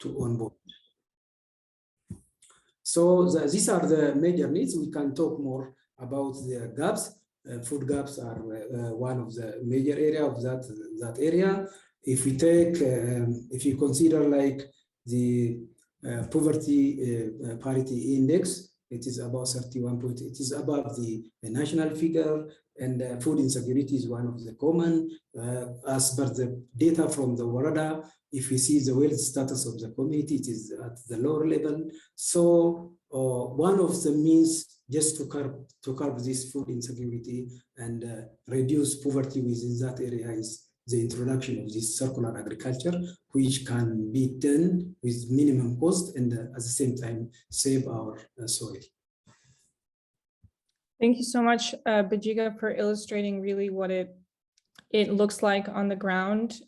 to onboard. So these are the major needs. We can talk more about the gaps. Food gaps are one of the major area of that area. If we take, if you consider like the poverty parity index, it is about 31 point. It is above the national figure, and food insecurity is one of the common. As per the data from the Warada, if we see the wealth status of the community, it is at the lower level. So one of the means just to curb this food insecurity and reduce poverty within that area is the introduction of this circular agriculture, which can be done with minimum cost and at the same time save our soil. Thank you so much, Bajiga, for illustrating really what it looks like on the ground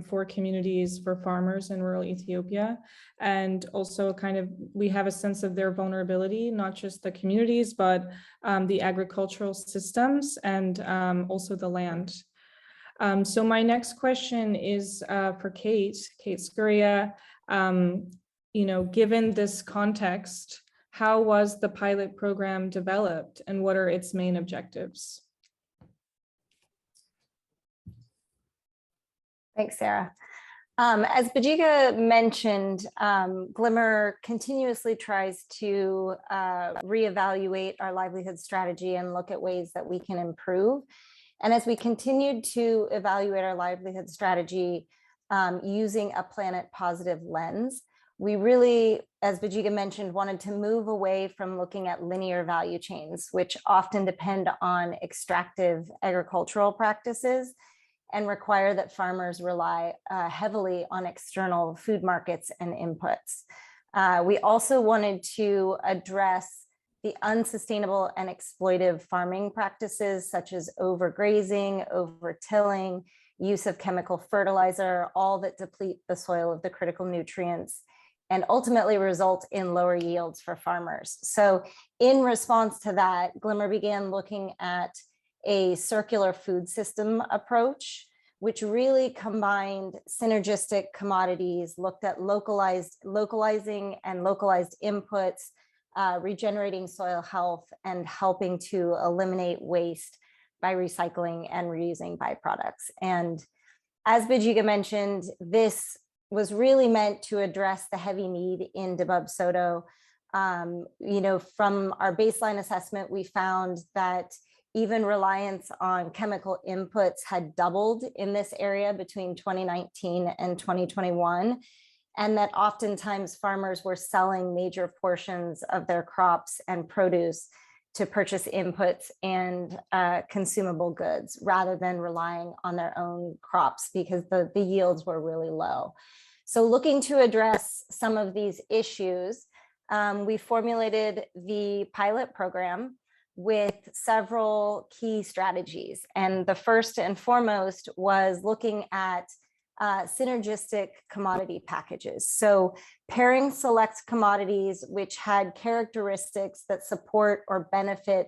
for communities, for farmers in rural Ethiopia. And also kind of, we have a sense of their vulnerability, not just the communities, but the agricultural systems and also the land. So my next question is for Kate Scuria. You know, given this context, how was the pilot program developed and what are its main objectives? Thanks, Sarah. As Bajiga mentioned, Glimmer continuously tries to reevaluate our livelihood strategy and look at ways that we can improve. And as we continued to evaluate our livelihood strategy using a planet positive lens, we really, as Bajiga mentioned, wanted to move away from looking at linear value chains, which often depend on extractive agricultural practices and require that farmers rely heavily on external food markets and inputs. We also wanted to address the unsustainable and exploitive farming practices such as overgrazing, overtilling, use of chemical fertilizer, all that deplete the soil of the critical nutrients and ultimately result in lower yields for farmers. So in response to that, Glimmer began looking at a circular food system approach, which really combined synergistic commodities, looked at localizing and localized inputs, regenerating soil health, and helping to eliminate waste by recycling and reusing byproducts. And as Bajiga mentioned, this was really meant to address the heavy need in Dabub Soto. You know, from our baseline assessment, we found that even reliance on chemical inputs had doubled in this area between 2019 and 2021, and that oftentimes farmers were selling major portions of their crops and produce to purchase inputs and consumable goods rather than relying on their own crops because the yields were really low. So looking to address some of these issues, we formulated the pilot program with several key strategies. And the first and foremost was looking at synergistic commodity packages. So pairing select commodities which had characteristics that support or benefit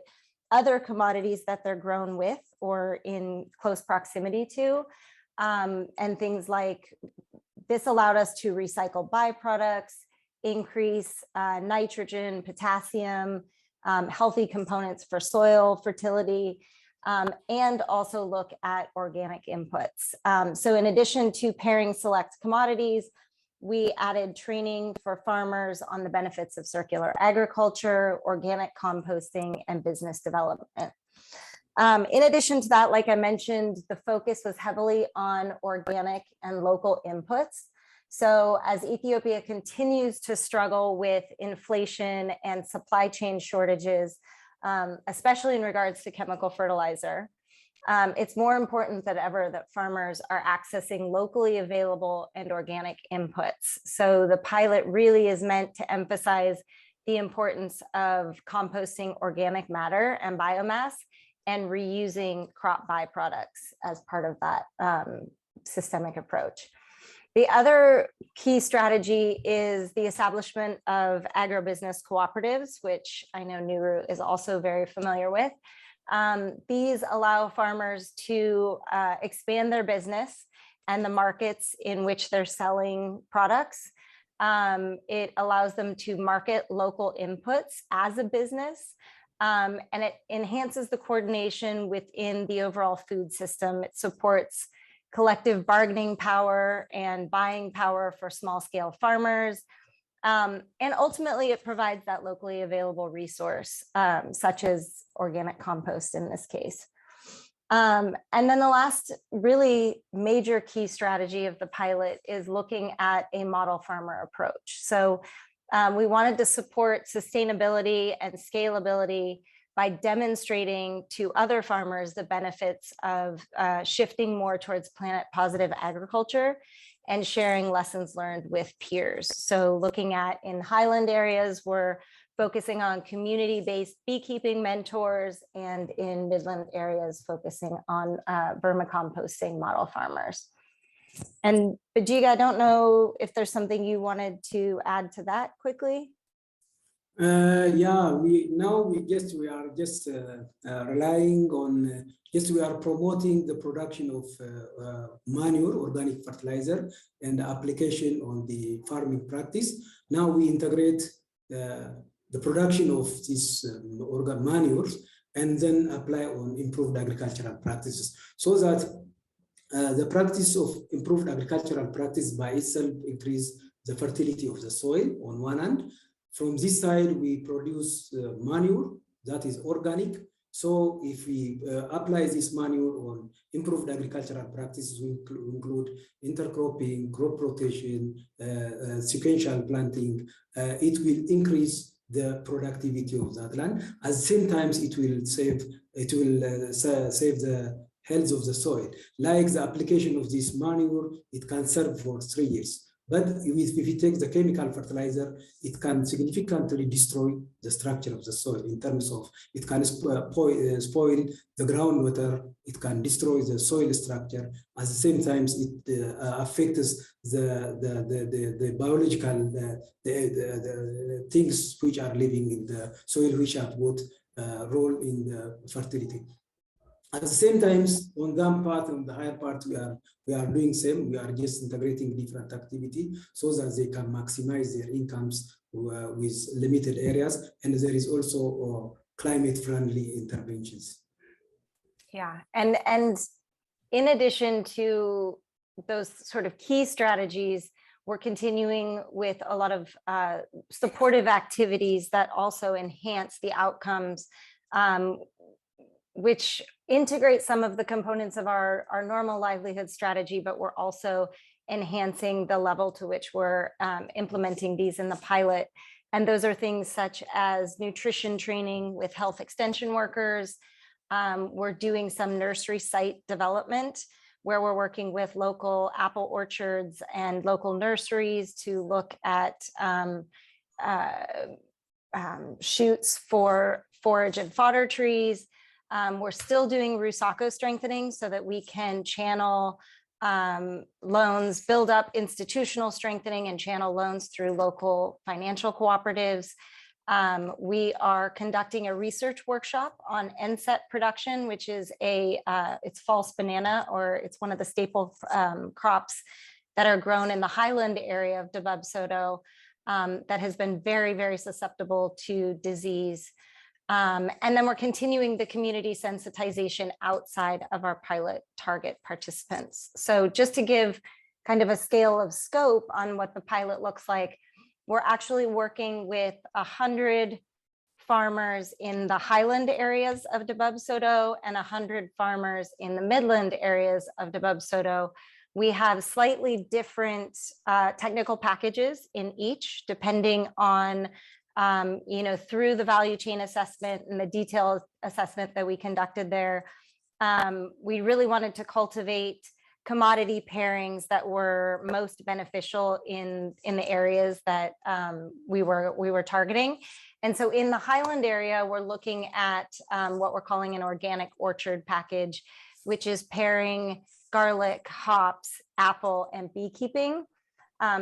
other commodities that they're grown with or in close proximity to. And things like this allowed us to recycle byproducts, increase nitrogen, potassium, healthy components for soil fertility, and also look at organic inputs. So in addition to pairing select commodities, we added training for farmers on the benefits of circular agriculture, organic composting, and business development. In addition to that, like I mentioned, the focus was heavily on organic and local inputs. So as Ethiopia continues to struggle with inflation and supply chain shortages, especially in regards to chemical fertilizer, it's more important than ever that farmers are accessing locally available and organic inputs. So the pilot really is meant to emphasize the importance of composting organic matter and biomass and reusing crop byproducts as part of that systemic approach. The other key strategy is the establishment of agribusiness cooperatives, which I know Nuru is also very familiar with. These allow farmers to expand their business and the markets in which they're selling products It allows them to market local inputs as a business. And it enhances the coordination within the overall food system. It supports collective bargaining power and buying power for small scale farmers. And ultimately, it provides that locally available resource, such as organic compost in this case. And then the last really major key strategy of the pilot is looking at a model farmer approach. So we wanted to support sustainability and scalability by demonstrating to other farmers the benefits of shifting more towards planet positive agriculture and sharing lessons learned with peers. So looking at in highland areas, we're focusing on community-based beekeeping mentors, and in midland areas, focusing on vermicomposting model farmers. And Bajiga, I don't know if there's something you wanted to add to that quickly. Yeah, we are just relying on we are promoting the production of manure, organic fertilizer, and the application on the farming practice. Now we integrate the production of these organ manures and then apply on improved agricultural practices, so that the practice of improved agricultural practice by itself increase the fertility of the soil on one hand. From this side, we produce manure that is organic. So if we apply this manure on improved agricultural practices, we include intercropping, crop rotation, sequential planting, it will increase the productivity of that land. At the same time, it will save the health of the soil. Like the application of this manure, it can serve for 3 years. But if you take the chemical fertilizer, it can significantly destroy the structure of the soil in terms of it can spoil the groundwater, it can destroy the soil structure. At the same time, it affects the biological the things which are living in the soil, which have got role in the fertility. At the same time, on that part, on the higher part, we are doing same. We are just integrating different activity so that they can maximize their incomes with limited areas. And there is also climate-friendly interventions. Yeah, and in addition to those sort of key strategies, we're continuing with a lot of supportive activities that also enhance the outcomes, which integrate some of the components of our normal livelihood strategy, but we're also enhancing the level to which we're implementing these in the pilot. And those are things such as nutrition training with health extension workers. We're doing some nursery site development where we're working with local apple orchards and local nurseries to look at shoots for forage and fodder trees. We're still doing Rusako strengthening so that we can channel loans, build up institutional strengthening and channel loans through local financial cooperatives. We are conducting a research workshop on NSET production, which is it's false banana, or it's one of the staple crops that are grown in the highland area of Dabub Soto that has been very, very susceptible to disease. And then we're continuing the community sensitization outside of our pilot target participants. So just to give kind of a scale of scope on what the pilot looks like, we're actually working with 100 farmers in the highland areas of Dabub Soto and 100 farmers in the midland areas of Dabub Soto. We have slightly different technical packages in each, depending on through the value chain assessment and the detailed assessment that we conducted there. We really wanted to cultivate commodity pairings that were most beneficial in the areas that we were targeting. And so in the highland area, we're looking at what we're calling an organic orchard package, which is pairing garlic, hops, apple, and beekeeping.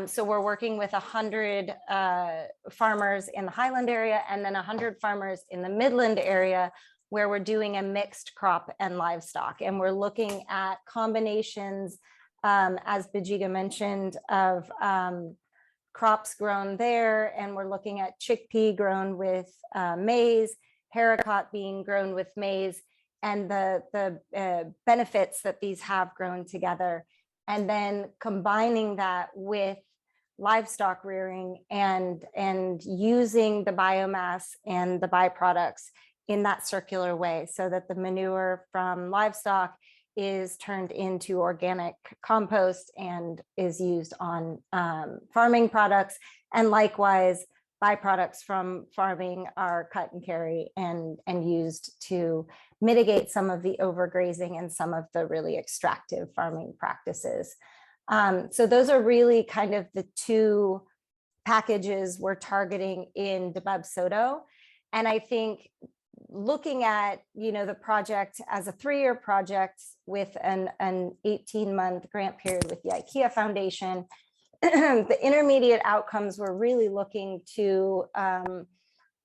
So we're working with 100 farmers in the highland area and then 100 farmers in the midland area, where we're doing a mixed crop and livestock. And we're looking at combinations, as Bajiga mentioned, of crops grown there, and we're looking at chickpea grown with maize, haricot being grown with maize, and the benefits that these have grown together, and then combining that with livestock rearing and using the biomass and the byproducts in that circular way, so that the manure from livestock is turned into organic compost and is used on farming products, and likewise byproducts from farming are cut and carry and used to mitigate some of the overgrazing and some of the really extractive farming practices. So those are really kind of the two packages we're targeting in Debab Soto. And I think looking at, you know, the project as a 3-year project with an 18-month grant period with the IKEA Foundation, the intermediate outcomes we're really looking to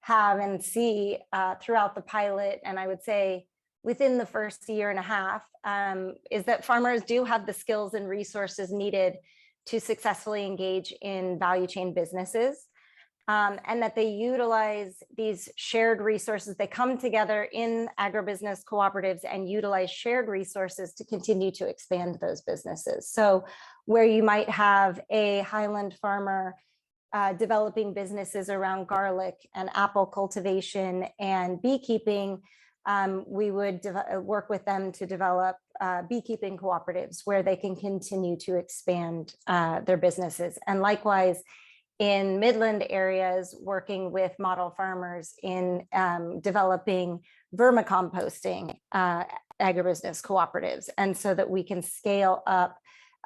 have and see throughout the pilot, and I would say within the first 1.5 years, is that farmers do have the skills and resources needed to successfully engage in value chain businesses, and that they utilize these shared resources. They come together in agribusiness cooperatives and utilize shared resources to continue to expand those businesses. So where you might have a highland farmer developing businesses around garlic and apple cultivation and beekeeping, we would work with them to develop beekeeping cooperatives where they can continue to expand their businesses. And likewise, in Midland areas, working with model farmers in developing vermicomposting agribusiness cooperatives, and so that we can scale up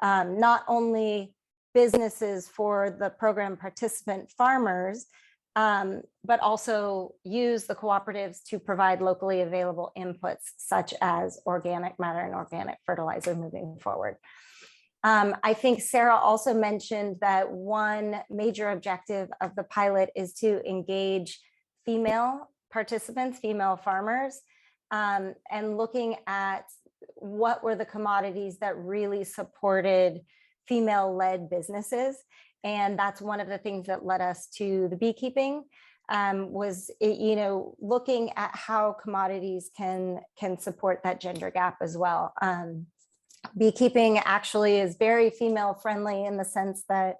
not only businesses for the program participant farmers, but also use the cooperatives to provide locally available inputs such as organic matter and organic fertilizer moving forward. I think Sarah also mentioned that one major objective of the pilot is to engage female participants, female farmers, and looking at what were the commodities that really supported female-led businesses. And that's one of the things that led us to the beekeeping, was, you know, looking at how commodities can support that gender gap as well. Beekeeping actually is very female friendly in the sense that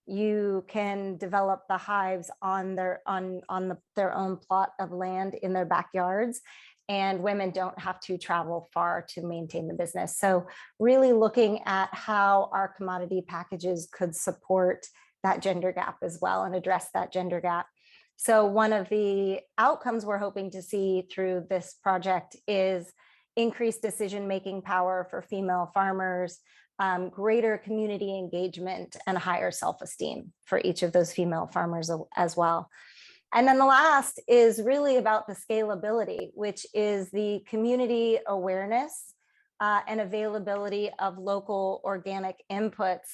you can develop the hives on their own plot of land in their backyards, and women don't have to travel far to maintain the business. So really looking at how our commodity packages could support that gender gap as well and address that gender gap. So one of the outcomes we're hoping to see through this project is increased decision-making power for female farmers, greater community engagement, and higher self-esteem for each of those female farmers as well. And then the last is really about the scalability, which is the community awareness and availability of local organic inputs,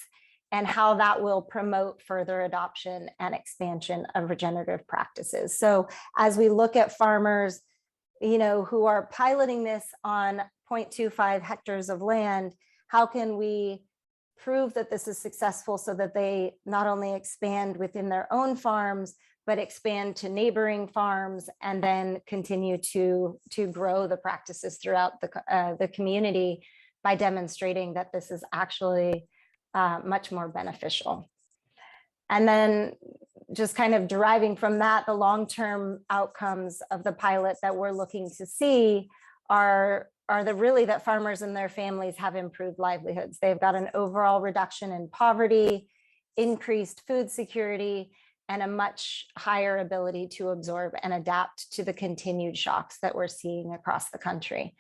and how that will promote further adoption and expansion of regenerative practices. So as we look at farmers, you know, who are piloting this on 0.25 hectares of land, how can we prove that this is successful so that they not only expand within their own farms, but expand to neighboring farms, and then continue to grow the practices throughout the community by demonstrating that this is actually much more beneficial. And then just kind of deriving from that, the long-term outcomes of the pilot that we're looking to see are really that farmers and their families have improved livelihoods. They've got an overall reduction in poverty, increased food security, and a much higher ability to absorb and adapt to the continued shocks that we're seeing across the country.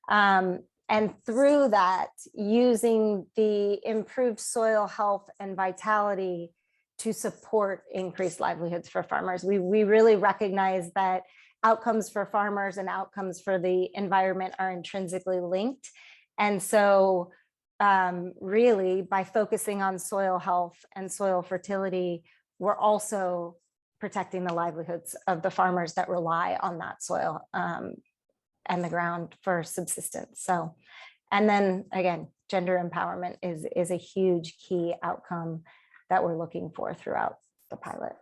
And through that, using the improved soil health and vitality to support increased livelihoods for farmers. We really recognize that outcomes for farmers and outcomes for the environment are intrinsically linked. And so really, by focusing on soil health and soil fertility, we're also protecting the livelihoods of the farmers that rely on that soil and the ground for subsistence. So, and then again, gender empowerment is a huge key outcome that we're looking for throughout the pilot.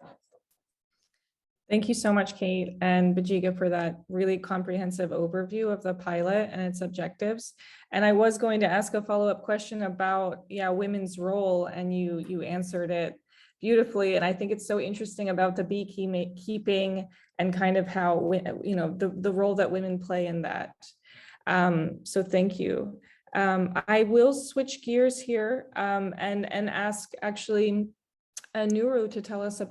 Thank you so much, Kate and Bajiga, for that really comprehensive overview of the pilot and its objectives. And I was going to ask a follow-up question about, women's role, and you answered it beautifully. And I think it's so interesting about the beekeeping and kind of how, the role that women play in that. So thank you. I will switch gears here and ask actually Nuru to tell us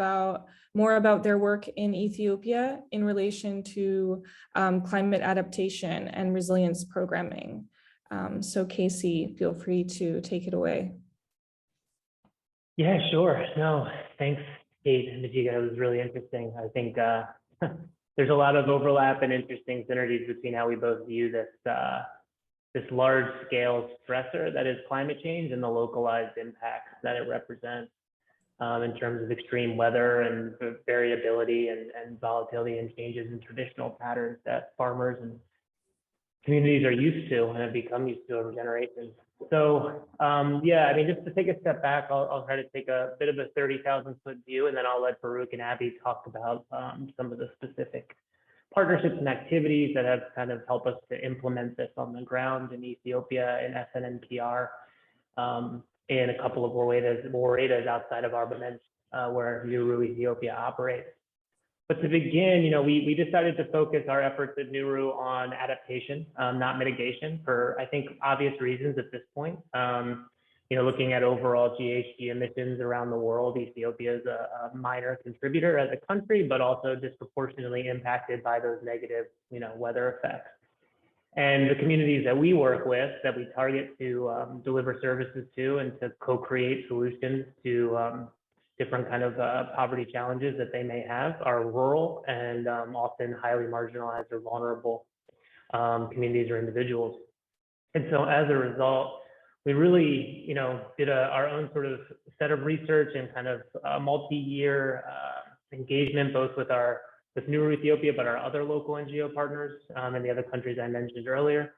more about their work in Ethiopia in relation to climate adaptation and resilience programming. So Casey, feel free to take it away. Yeah, sure. No, thanks, Kate and Bajiga. It was really interesting. I think there's a lot of overlap and interesting synergies between how we both view this large-scale stressor that is climate change and the localized impacts that it represents. In terms of extreme weather and variability and volatility and changes in traditional patterns that farmers and communities are used to and have become used to over generations. So yeah, I mean, just to take a step back, I'll try to take a bit of a 30,000-foot view, and then I'll let Baruch and Abby talk about some of the specific partnerships and activities that have kind of helped us to implement this on the ground in Ethiopia, in SNNPR. In a couple of Woredas outside of Armament, where Nuru Ethiopia operates. But to begin, we decided to focus our efforts at Nuru on adaptation, not mitigation, for I think obvious reasons at this point. Looking at overall GHG emissions around the world, Ethiopia is a minor contributor as a country, but also disproportionately impacted by those negative, weather effects. And the communities that we work with, that we target to deliver services to and to co-create solutions to different kind of poverty challenges that they may have, are rural and often highly marginalized or vulnerable communities or individuals. And so as a result, we really, did our own sort of set of research and kind of multi-year engagement, both with Nuru Ethiopia, but our other local NGO partners and the other countries I mentioned earlier,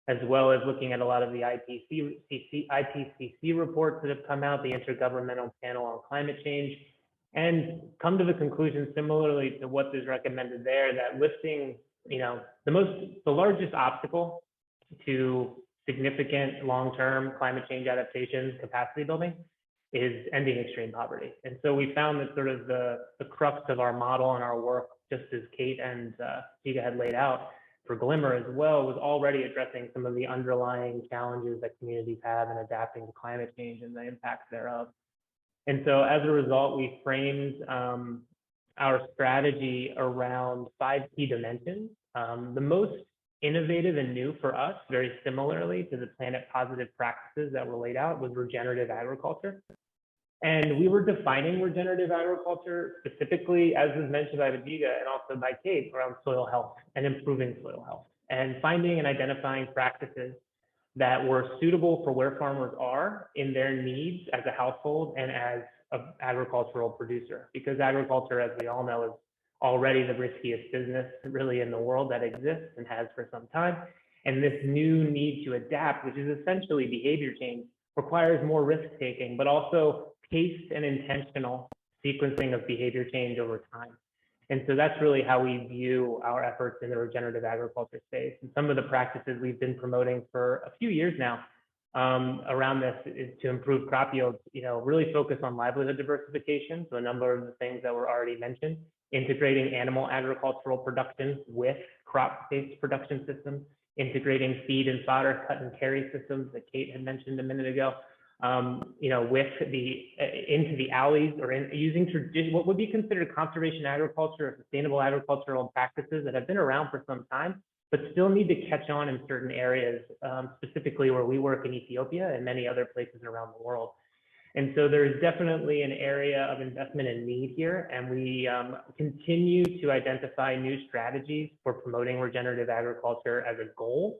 as well as looking at a lot of the IPCC reports that have come out, the Intergovernmental Panel on Climate Change, and come to the conclusion, similarly to what is recommended there, that lifting, the largest obstacle to significant long-term climate change adaptation capacity building is ending extreme poverty. And so we found that sort of the crux of our model and our work, just as Kate and Giga had laid out for Glimmer as well, was already addressing some of the underlying challenges that communities have in adapting to climate change and the impacts thereof. And so as a result, we framed our strategy around 5 key dimensions. The most innovative and new for us, very similarly to the planet positive practices that were laid out, was regenerative agriculture. And we were defining regenerative agriculture specifically, as was mentioned by Bajiga and also by Kate, around soil health and improving soil health, and finding and identifying practices that were suitable for where farmers are in their needs as a household and as an agricultural producer. Because agriculture, as we all know, is already the riskiest business really in the world that exists and has for some time. And this new need to adapt, which is essentially behavior change, requires more risk taking, but also paced and intentional sequencing of behavior change over time. And so that's really how we view our efforts in the regenerative agriculture space. And some of the practices we've been promoting for a few years now around this is to improve crop yields, really focus on livelihood diversification. So a number of the things that were already mentioned, integrating animal agricultural production with crop-based production systems, integrating feed and fodder cut and carry systems that Kate had mentioned a minute ago, into the alleys, or using what would be considered conservation agriculture or sustainable agricultural practices that have been around for some time, but still need to catch on in certain areas, specifically where we work in Ethiopia and many other places around the world. And so there's definitely an area of investment and need here, and we continue to identify new strategies for promoting regenerative agriculture as a goal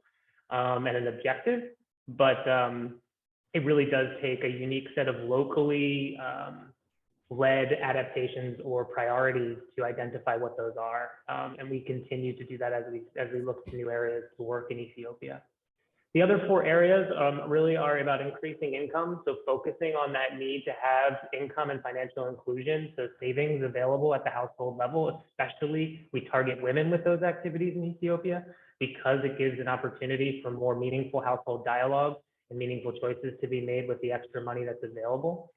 and an objective, but it really does take a unique set of locally led adaptations or priorities to identify what those are, and we continue to do that as we look to new areas to work in Ethiopia. The other 4 areas really are about increasing income. So focusing on that need to have income and financial inclusion. So savings available at the household level, especially we target women with those activities in Ethiopia because it gives an opportunity for more meaningful household dialogue and meaningful choices to be made with the extra money that's available.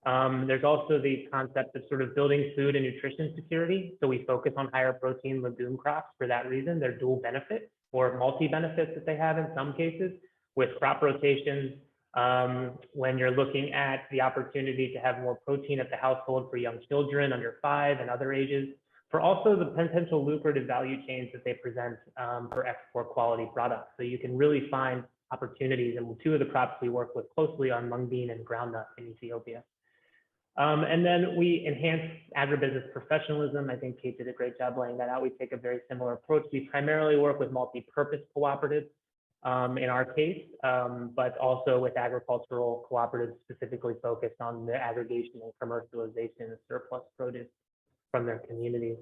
There's also the concept of sort of building food and nutrition security. So we focus on higher protein legume crops for that reason. They're dual benefit or multi-benefits that they have in some cases with crop rotations. When you're looking at the opportunity to have more protein at the household for young children under 5 and other ages, for also the potential lucrative value chains that they present for export quality products. So you can really find opportunities, and 2 of the crops we work with closely are mung bean and groundnut in Ethiopia. And then we enhance agribusiness professionalism. I think Kate did a great job laying that out. We take a very similar approach. We primarily work with multi-purpose cooperatives in our case, but also with agricultural cooperatives specifically focused on the aggregation and commercialization of surplus produce from their communities.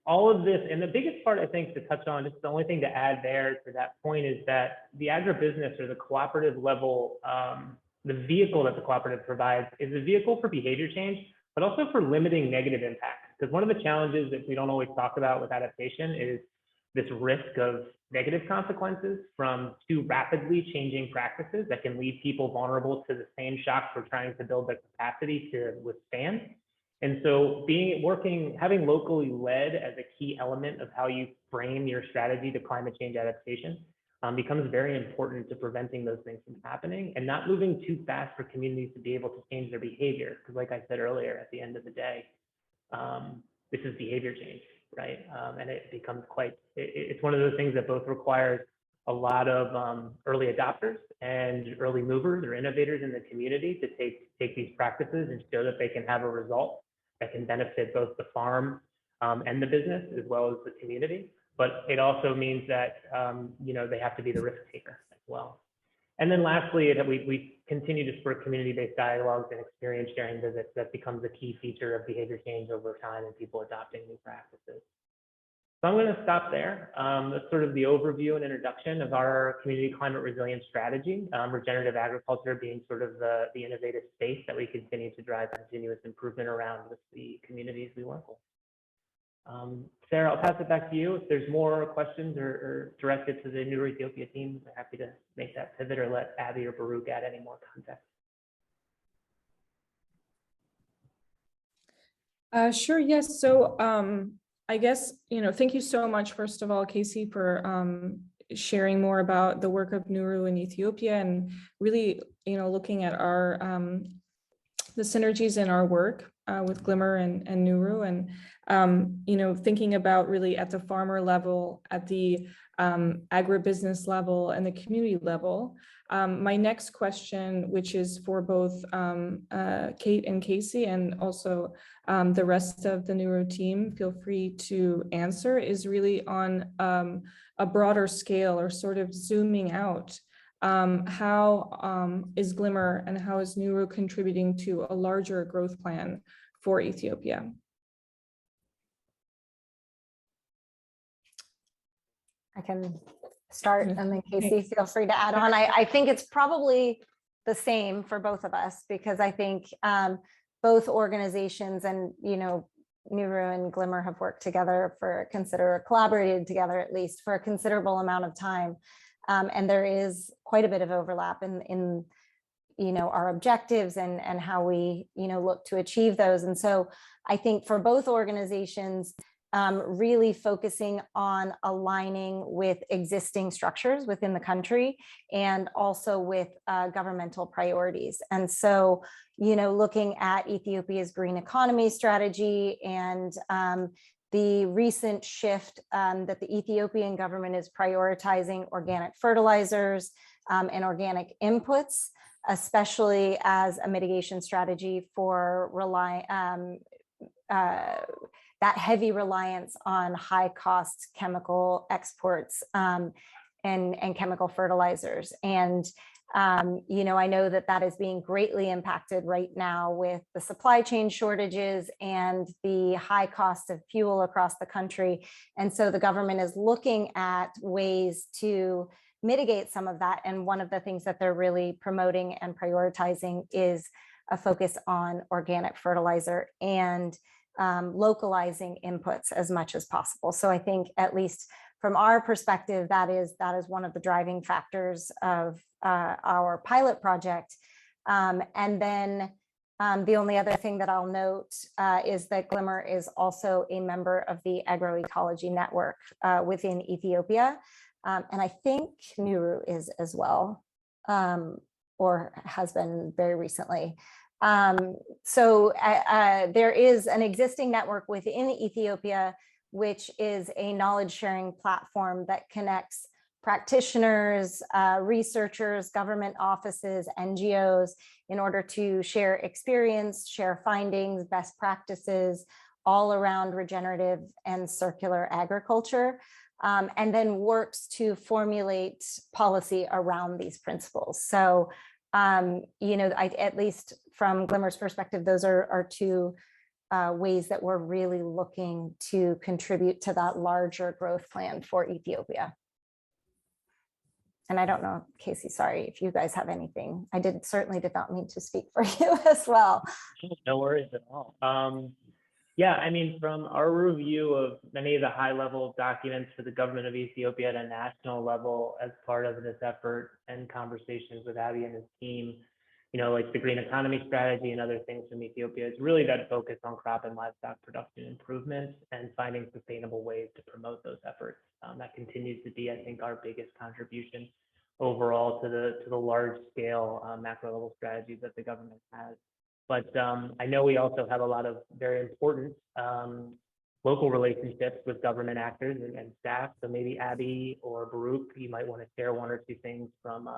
All of this, and the biggest part I think to touch on, just the only thing to add there to that point is that the agribusiness or the cooperative level, the vehicle that the cooperative provides is a vehicle for behavior change, but also for limiting negative impacts. Because one of the challenges that we don't always talk about with adaptation is this risk of negative consequences from too rapidly changing practices that can leave people vulnerable to the same shocks we're trying to build the capacity to withstand. And so having locally led as a key element of how you frame your strategy to climate change adaptation becomes very important to preventing those things from happening and not moving too fast for communities to be able to change their behavior. Because like I said earlier, at the end of the day, this is behavior change, right? And it becomes it's one of those things that both requires a lot of early adopters and early movers or innovators in the community to take these practices and show that they can have a result that can benefit both the farm and the business as well as the community. But it also means that they have to be the risk taker as well. And then lastly, we continue to spur community-based dialogues and experience sharing visits. That becomes a key feature of behavior change over time and people adopting new practices. So I'm going to stop there. That's sort of the overview and introduction of our community climate resilience strategy, regenerative agriculture being sort of the innovative space that we continue to drive continuous improvement around with the communities we work with. Sarah, I'll pass it back to you. If there's more questions or directed to the New Ethiopia team, I'm happy to make that pivot or let Abby or Baruch add any more context. Sure, yes. So I guess, thank you so much, first of all, Casey, for sharing more about the work of Nuru in Ethiopia and really, looking at our the synergies in our work with Glimmer and Nuru, and thinking about really at the farmer level, at the agribusiness level, and the community level. My next question, which is for both Kate and Casey, and also the rest of the Nuru team, feel free to answer, is really on a broader scale or sort of zooming out. How is Glimmer and how is Nuru contributing to a larger growth plan for Ethiopia? I can start, and then Casey, feel free to add on. I think it's probably the same for both of us, because I think both organizations and, Nuru and Glimmer have worked together collaborated together at least for a considerable amount of time. And there is quite a bit of overlap in our objectives and how we, look to achieve those. And so I think for both organizations, really focusing on aligning with existing structures within the country and also with governmental priorities. And so, looking at Ethiopia's green economy strategy and the recent shift that the Ethiopian government is prioritizing organic fertilizers and organic inputs, especially as a mitigation strategy for that heavy reliance on high cost chemical exports and chemical fertilizers. And I know that is being greatly impacted right now with the supply chain shortages and the high cost of fuel across the country. And so the government is looking at ways to mitigate some of that. And one of the things that they're really promoting and prioritizing is a focus on organic fertilizer and localizing inputs as much as possible. So I think, at least from our perspective, that is one of the driving factors of our pilot project. And then the only other thing that I'll note is that Glimmer is also a member of the agroecology network within Ethiopia. And I think Nuru is as well, or has been very recently. So there is an existing network within Ethiopia, which is a knowledge sharing platform that connects practitioners, researchers, government offices, NGOs, in order to share experience, share findings, best practices, all around regenerative and circular agriculture, and then works to formulate policy around these principles. So, you know, at least from Glimmer's perspective, those are two ways that we're really looking to contribute to that larger growth plan for Ethiopia. And I don't know, Casey, sorry if you guys have anything. I certainly did not mean to speak for you as well. No worries at all. Yeah, I mean, from our review of many of the high-level documents for the government of Ethiopia at a national level as part of this effort and conversations with Abby and his team, you know, like the green economy strategy and other things from Ethiopia, it's really that focus on crop and livestock production improvements and finding sustainable ways to promote those efforts. That continues to be, I think, our biggest contribution overall to the large-scale macro-level strategies that the government has. But I know we also have a lot of very important local relationships with government actors and staff. So maybe Abby or Baruch, you might want to share one or two things from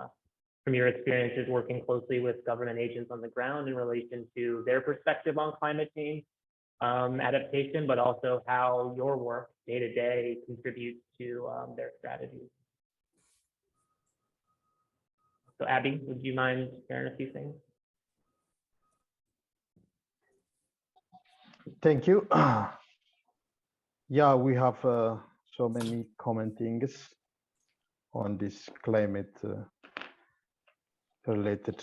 your experiences working closely with government agents on the ground in relation to their perspective on climate change adaptation, but also how your work day to day contributes to their strategies. So Abby, would you mind sharing a few things? Thank you. Yeah, we have so many commentings on this climate related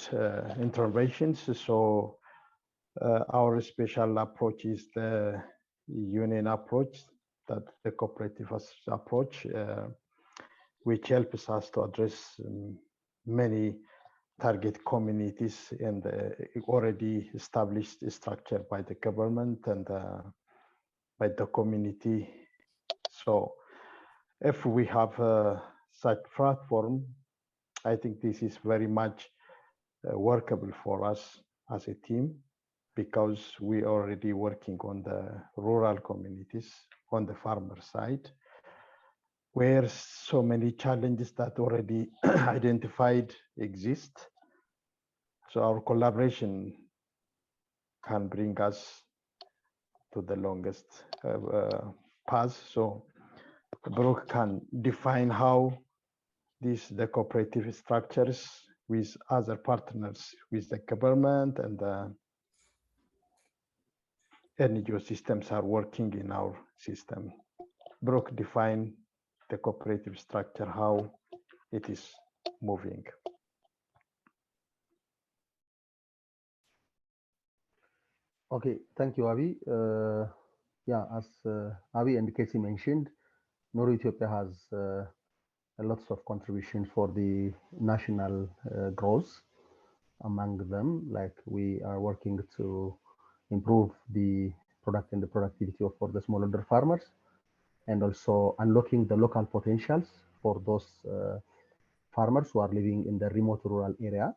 interventions. So our special approach is the union approach, that the cooperative approach, which helps us to address many target communities and already established structure by the government and by the community. So if we have such platform, I think this is very much workable for us as a team, because we are already working on the rural communities on the farmer side, where so many challenges that already identified exist. So our collaboration can bring us to the longest path. So Baruch can define how the cooperative structures with other partners, with the government and the NGO systems are working in our system. Baruch define the cooperative structure, how it is moving. Okay, thank you, Avi. Yeah, as Avi and Casey mentioned, Nuru Ethiopia has lots of contributions for the national growth. Among them, like we are working to improve the product and the productivity for the smallholder farmers, and also unlocking the local potentials for those farmers who are living in the remote rural area.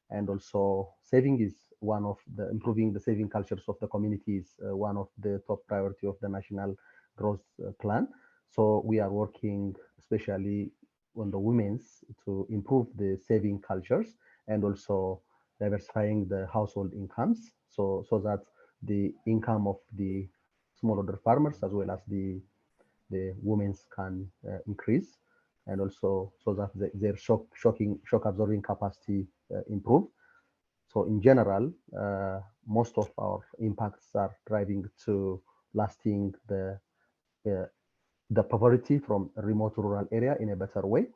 And also saving is one of the, improving the saving cultures of the community is one of the top priority of the national growth plan. So we are working especially on the women's to improve the saving cultures and also diversifying the household incomes, so that the income of the smallholder farmers as well as the women's can increase, and also so that their shock absorbing capacity improve. So in general, most of our impacts are driving to lasting the poverty from remote rural area in a better way.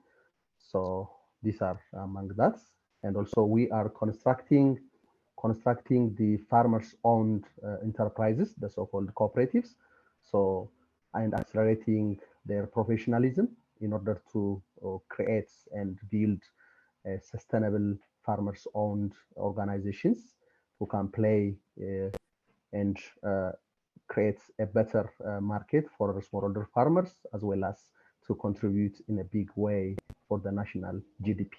So these are among that. And also we are constructing the farmers-owned enterprises, the so-called cooperatives. So, and accelerating their professionalism in order to create and build sustainable farmers-owned organizations who can play and create a better market for smallholder farmers, as well as to contribute in a big way for the national GDP.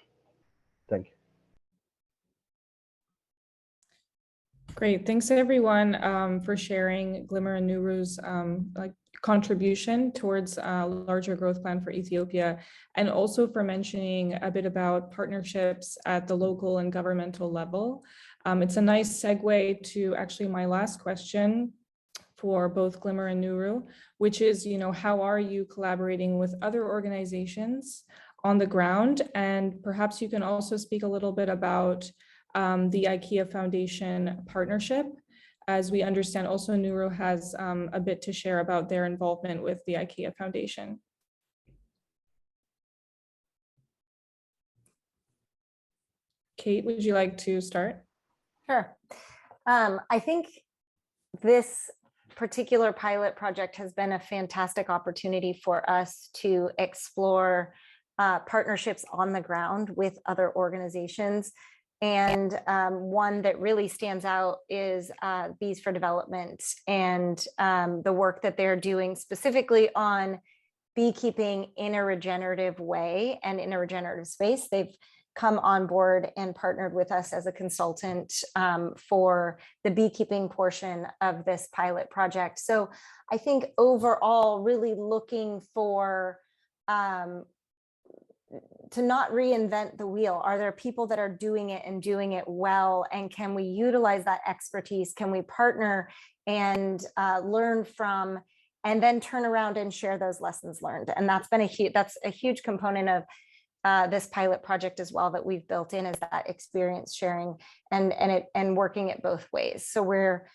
Thank you. Great, thanks everyone for sharing Glimmer and Nuru's contribution towards a larger growth plan for Ethiopia, and also for mentioning a bit about partnerships at the local and governmental level. It's a nice segue to actually my last question for both Glimmer and Nuru, which is, how are you collaborating with other organizations on the ground? And perhaps you can also speak a little bit about the IKEA Foundation partnership. As we understand, also Nuru has a bit to share about their involvement with the IKEA Foundation. Kate, would you like to start? Sure. I think this particular pilot project has been a fantastic opportunity for us to explore partnerships on the ground with other organizations. And one that really stands out is Bees for Development and the work that they're doing specifically on beekeeping in a regenerative way and in a regenerative space. They've come on board and partnered with us as a consultant for the beekeeping portion of this pilot project. So I think overall, really looking for to not reinvent the wheel. Are there people that are doing it and doing it well? And can we utilize that expertise? Can we partner and learn from, and then turn around and share those lessons learned? And that's been a huge component of this pilot project as well that we've built in, is that experience sharing and working it both ways. So we're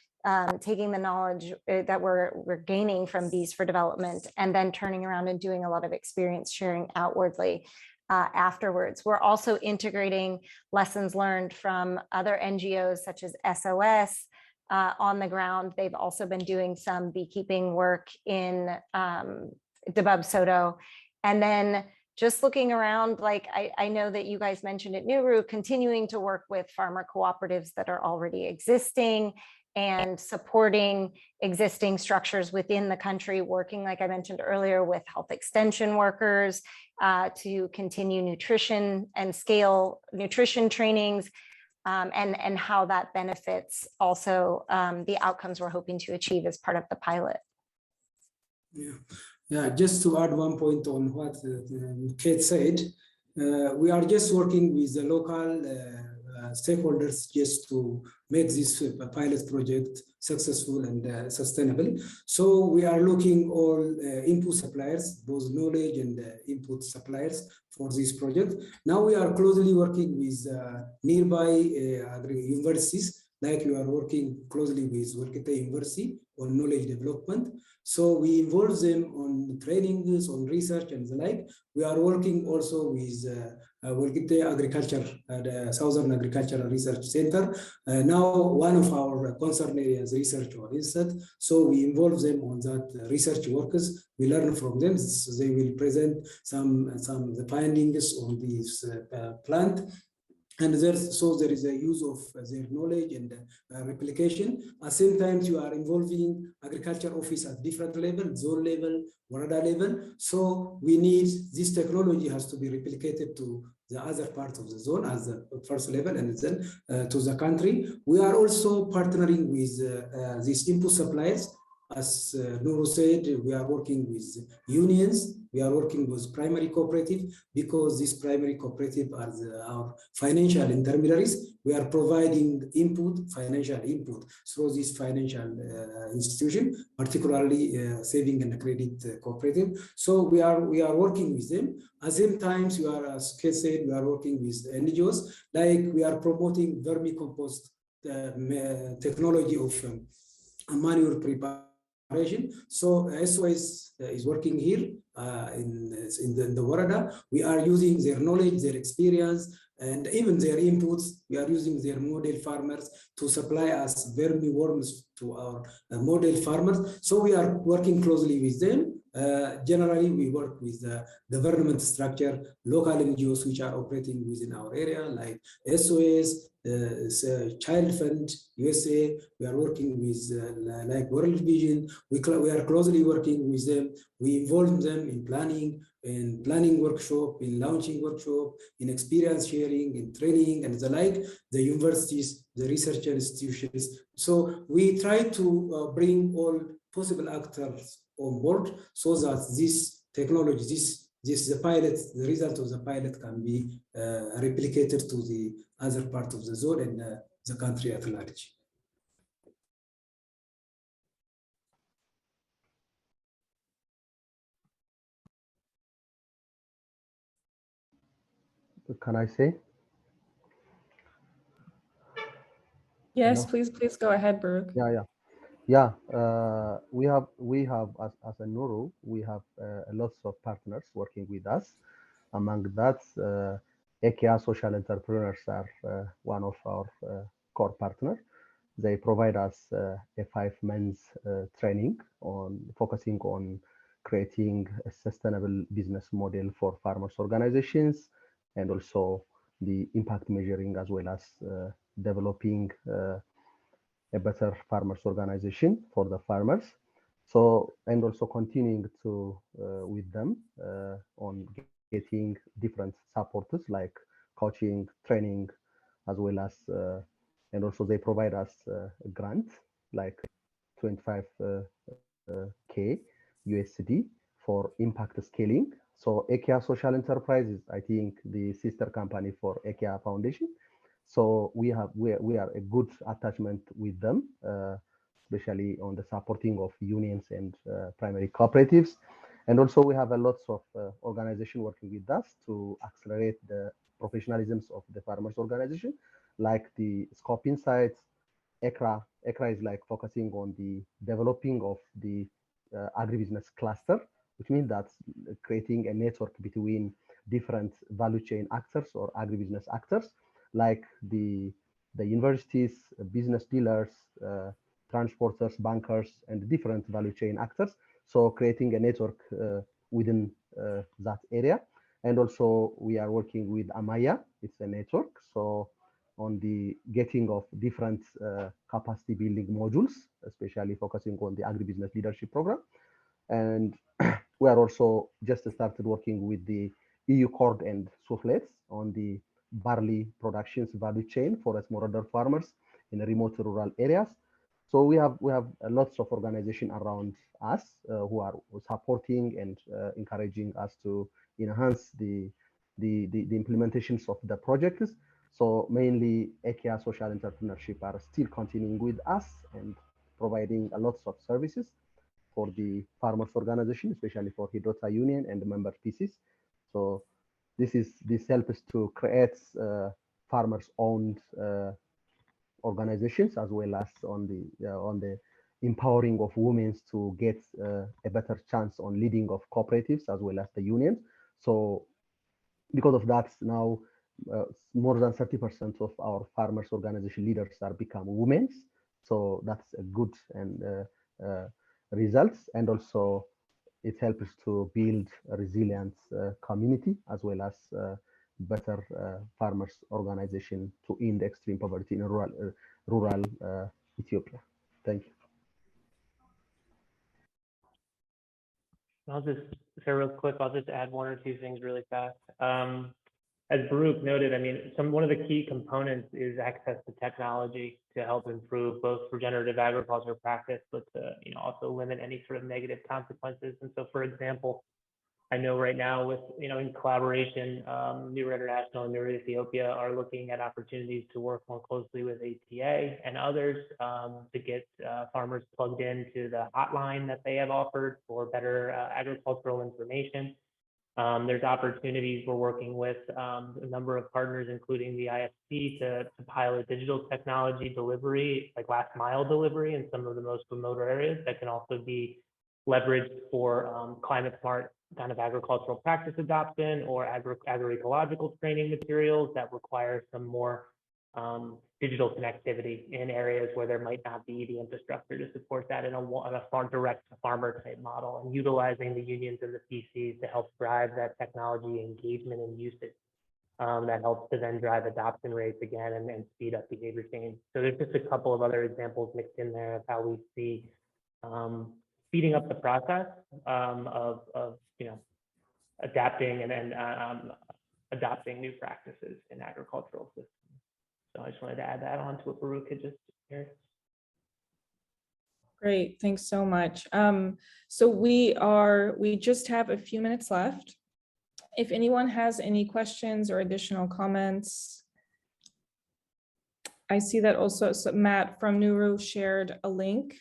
taking the knowledge that we're gaining from Bees for Development and then turning around and doing a lot of experience sharing outwardly afterwards. We're also integrating lessons learned from other NGOs such as SOS on the ground. They've also been doing some beekeeping work in Debub Soto. And then just looking around, like I know that you guys mentioned at Nuru, continuing to work with farmer cooperatives that are already existing and supporting existing structures within the country, working, like I mentioned earlier, with health extension workers to continue nutrition and scale nutrition trainings, and how that benefits also the outcomes we're hoping to achieve as part of the pilot. Yeah, just to add one point on what Kate said, we are just working with the local stakeholders just to make this pilot project successful and sustainable. So we are looking all input suppliers, both knowledge and input suppliers for this project. Now we are closely working with nearby universities, like we are working closely with Walkete University on knowledge development. So we involve them on trainings, on research and the like. We are working also with Walkete Agriculture, the Southern Agricultural Research Center. Now one of our concern areas research or research. So we involve them on that research workers. We learn from them. So they will present some of the findings on this plant. And there is a use of their knowledge and replication. At the same time, you are involving agriculture office at different level, zone level, Warada level. So we need, this technology has to be replicated to the other part of the zone as the first level and then to the country. We are also partnering with these input suppliers. As Nuru said, we are working with unions, we are working with primary cooperative, because these primary cooperative are our financial intermediaries. We are providing input, financial input through this financial institution, particularly saving and credit cooperative. So we are working with them. At the same time, as Kate said, we are working with NGOs, like we are promoting vermicompost technology of manure preparation cooperation. So SOS is working here in the Warada. We are using their knowledge, their experience, and even their inputs. We are using their model farmers to supply us vermiworms to our model farmers. So we are working closely with them. Generally, we work with the government structure, local NGOs which are operating within our area, like SOS, Child Fund, USA. We are working with like World Vision. We are closely working with them. We involve them in planning workshop, in launching workshop, in experience sharing, in training, and the like, the universities, the research institutions. So we try to bring all possible actors on board so that this technology, the result of the pilot can be replicated to the other part of the zone and the country at large. Can I say? Yes, Hello? please go ahead, Baruch. Yeah. We have as a Nuru, we have lots of partners working with us. Among that, IKEA Social Entrepreneurs are one of our core partners. They provide us a 5-month training on focusing on creating a sustainable business model for farmers organizations, and also the impact measuring, as well as developing a better farmers organization for the farmers. So, and also continuing to with them on getting different supporters like coaching, training, as well as and also they provide us a grant like 25K USD for impact scaling. So IKEA Social Enterprises, I think the sister company for IKEA Foundation. So we are a good attachment with them, especially on the supporting of unions and primary cooperatives. And also we have a lots of organization working with us to accelerate the professionalisms of the farmers organization, like the Scope Insights. ECRA is like focusing on the developing of the agribusiness cluster, which means that creating a network between different value chain actors or agribusiness actors, like the universities, business dealers, transporters, bankers, and different value chain actors. So creating a network within that area. And also we are working with Amaya, it's a network. So on the getting of different capacity building modules, especially focusing on the agribusiness leadership program. And we are also just started working with the EU cord and soufflets on the barley productions value chain for smallholder farmers in remote rural areas. So we have lots of organization around us who are supporting and encouraging us to enhance the implementations of the projects. So mainly IKEA Social Entrepreneurship are still continuing with us and providing a lots of services for the farmers organization, especially for Hidrota Union and member pieces. So this helps to create farmers-owned organizations, as well as on the empowering of women to get a better chance on leading of cooperatives as well as the unions. So because of that, now more than 30% of our farmers organization leaders are become women. So that's a good and results, and also it helps to build a resilient community as well as better farmers organization to end extreme poverty in rural Ethiopia. Thank you. I'll just say real quick, I'll just add one or two things really fast. As Baruch noted, I mean, one of the key components is access to technology to help improve both regenerative agriculture practice, but to also limit any sort of negative consequences. And so, for example, I know right now with, in collaboration, New International and New Ethiopia are looking at opportunities to work more closely with ATA and others to get farmers plugged into the hotline that they have offered for better agricultural information. There's opportunities. We're working with a number of partners, including the IFC, to pilot digital technology delivery, like last mile delivery in some of the most remote areas that can also be leveraged for climate smart kind of agricultural practice adoption or agroecological training materials that require some more digital connectivity in areas where there might not be the infrastructure to support that in a farm direct to farmer type model, and utilizing the unions and the PCs to help drive that technology engagement and usage that helps to then drive adoption rates again and speed up behavior change. So there's just a couple of other examples mixed in there of how we see speeding up the process of adapting and adopting new practices in agricultural systems. So I just wanted to add that on to what Baruch had just shared. Great, thanks so much. So we just have a few minutes left. If anyone has any questions or additional comments. I see that also Matt from Nuru shared a link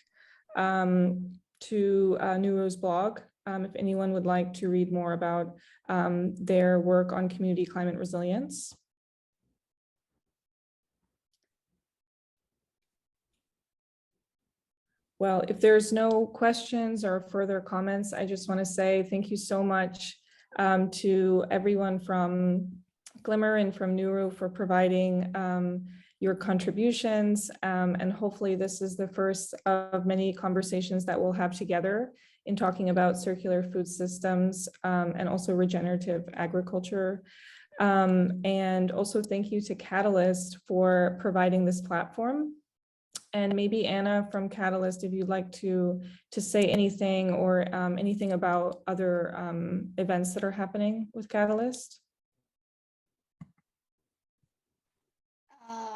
to Nuru's blog. If anyone would like to read more about their work on community climate resilience. Well, if there's no questions or further comments, I just want to say thank you so much to everyone from Glimmer and from Nuru for providing your contributions. And hopefully this is the first of many conversations that we'll have together in talking about circular food systems and also regenerative agriculture. And also thank you to Catalyst for providing this platform. And maybe Anna from Catalyst, if you'd like to say anything or anything about other events that are happening with Catalyst.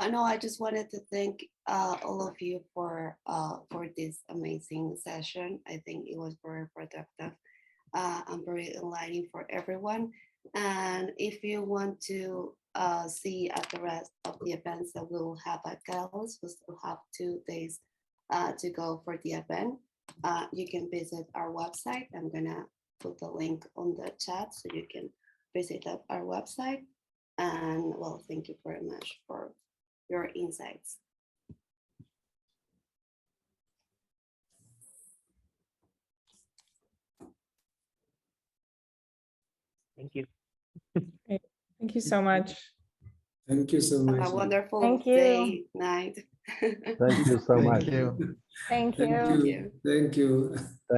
No, I just wanted to thank all of you for this amazing session. I think it was very productive and very enlightening for everyone. And if you want to see at the rest of the events that we will have at Catalyst, we still have 2 days to go for the event. You can visit our website. I'm gonna put the link on the chat so you can visit our website. And well, thank you very much for your insights. Thank you. Great. Thank you so much. Thank you so much. Have a wonderful Thank you. day, night. Thank you so much. Thank you. Thank you.